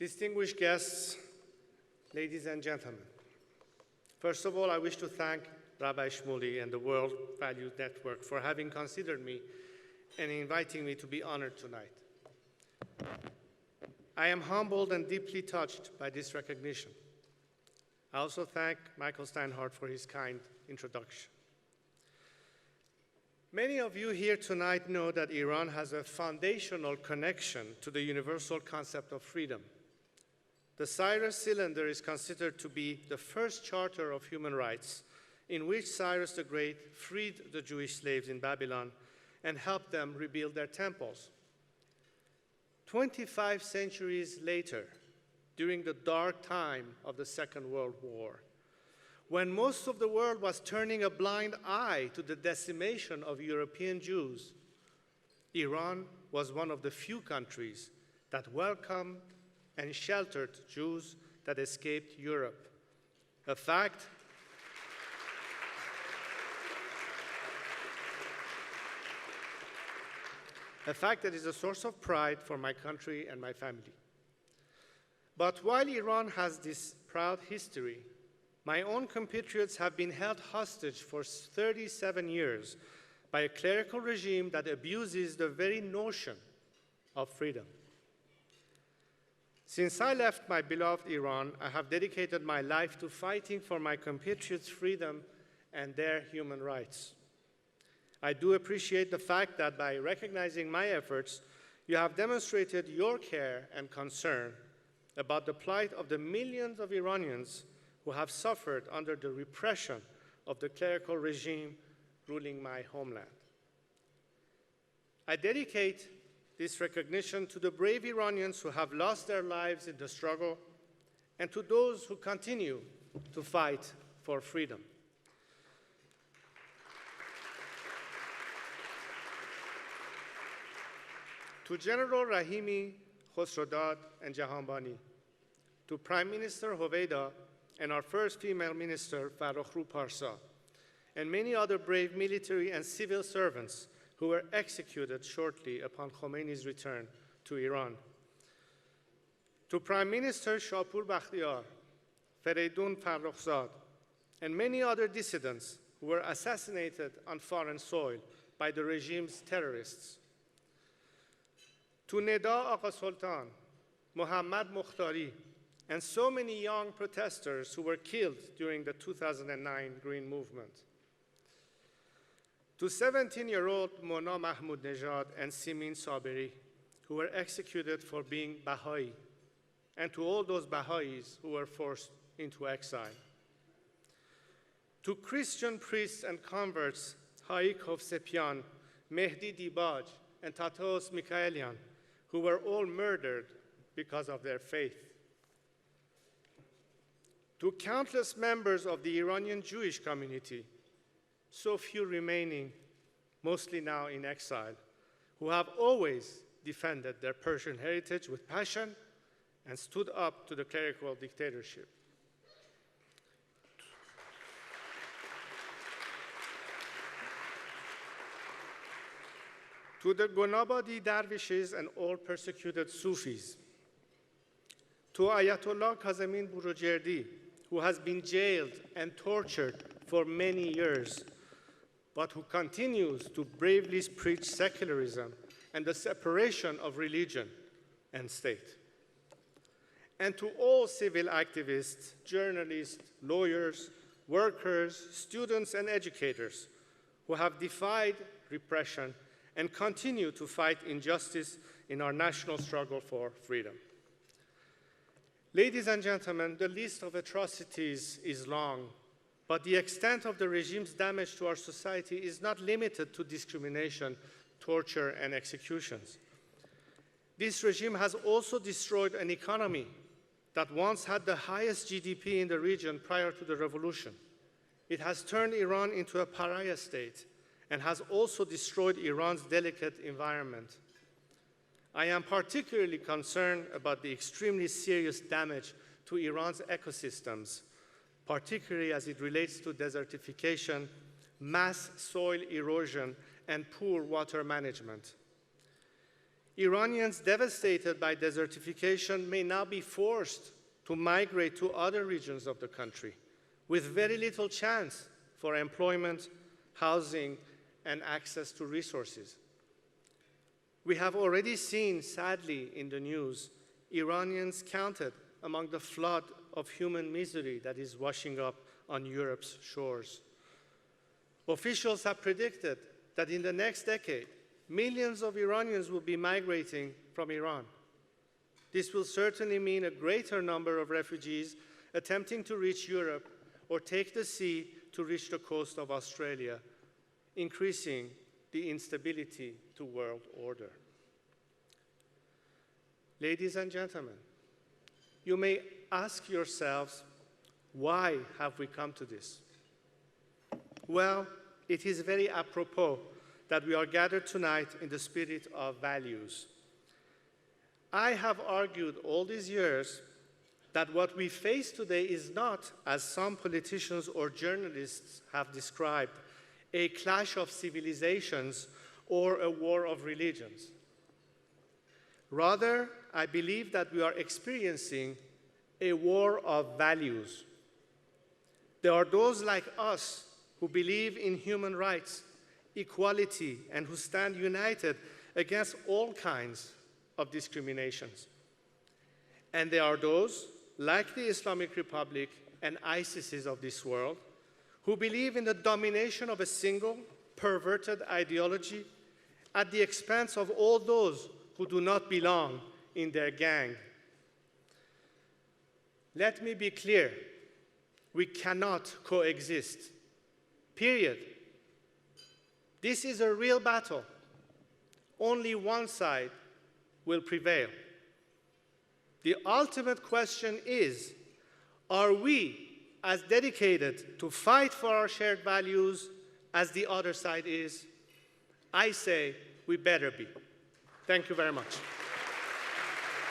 Distinguished guests, ladies and gentlemen, first of all, I wish to thank Rabbi Shmuley and the World Values Network for having considered me and inviting me to be honored tonight. I am humbled and deeply touched by this recognition. I also thank Michael Steinhardt for his kind introduction. Many of you here tonight know that Iran has a foundational connection to the universal concept of freedom. The Cyrus Cylinder is considered to be the first charter of human rights in which Cyrus the Great freed the Jewish slaves in Babylon and helped them rebuild their temples. 25 centuries later, during the dark time of the Second World War, when most of the world was turning a blind eye to the decimation of European Jews, Iran was one of the few countries that welcomed and sheltered Jews that escaped Europe, a fact that is a source of pride for my country and my family. But while Iran has this proud history, my own compatriots have been held hostage for 37 years by a clerical regime that abuses the very notion of freedom. Since I left my beloved Iran, I have dedicated my life to fighting for my compatriots' freedom and their human rights. I do appreciate the fact that by recognizing my efforts, you have demonstrated your care and concern about the plight of the millions of Iranians who have suffered under the repression of the clerical regime ruling my homeland. I dedicate this recognition to the brave Iranians who have lost their lives in the struggle and to those who continue to fight for freedom. To General Rahimi, Khosrodad, and Jahanbani, to Prime Minister Hoveyda and our first female minister, Farrokhru Parsa, and many other brave military and civil servants who were executed shortly upon Khomeini's return to Iran. To Prime Minister Shapur Bakhtiar, Fereydun Farrokhzad, and many other dissidents who were assassinated on foreign soil by the regime's terrorists. To Neda Agha Sultan, Mohammad Mukhtari, and so many young protesters who were killed during the 2009 Green Movement. To 17-year-old Mona Mahmoudnejad and Simin Saberi, who were executed for being Baha'i, and to all those Baha'is who were forced into exile. To Christian priests and converts, Haik Hovsepian, Mehdi Dibaj, and Tatos Mikaelian, who were all murdered because of their faith. To countless members of the Iranian Jewish community, so few remaining, mostly now in exile, who have always defended their Persian heritage with passion and stood up to the clerical dictatorship. To the Gonabadi dervishes and all persecuted Sufis. To Ayatollah Kazemin Burujerdi, who has been jailed and tortured for many years, but who continues to bravely preach secularism and the separation of religion and state. And to all civil activists, journalists, lawyers, workers, students, and educators who have defied repression and continue to fight injustice in our national struggle for freedom. Ladies and gentlemen, the list of atrocities is long, but the extent of the regime's damage to our society is not limited to discrimination, torture, and executions. This regime has also destroyed an economy that once had the highest GDP in the region prior to the revolution. It has turned Iran into a pariah state and has also destroyed Iran's delicate environment. I am particularly concerned about the extremely serious damage to Iran's ecosystems, particularly as it relates to desertification, mass soil erosion, and poor water management. Iranians devastated by desertification may now be forced to migrate to other regions of the country with very little chance for employment, housing, and access to resources. We have already seen, sadly, in the news, Iranians counted among the flood of human misery that is washing up on Europe's shores. Officials have predicted that in the next decade, millions of Iranians will be migrating from Iran. This will certainly mean a greater number of refugees attempting to reach Europe or take the sea to reach the coast of Australia, increasing the instability to world order. Ladies and gentlemen, you may ask yourselves, why have we come to this? Well, it is very apropos that we are gathered tonight in the spirit of values. I have argued all these years that what we face today is not, as some politicians or journalists have described, a clash of civilizations or a war of religions. Rather, I believe that we are experiencing a war of values. There are those like us who believe in human rights, equality, and who stand united against all kinds of discriminations. And there are those, like the Islamic Republic and ISIS of this world, who believe in the domination of a single, perverted ideology at the expense of all those who do not belong in their gang. Let me be clear, we cannot coexist, period. This is a real battle. Only one side will prevail. The ultimate question is, are we as dedicated to fight for our shared values as the other side is? I say we better be. Thank you very much.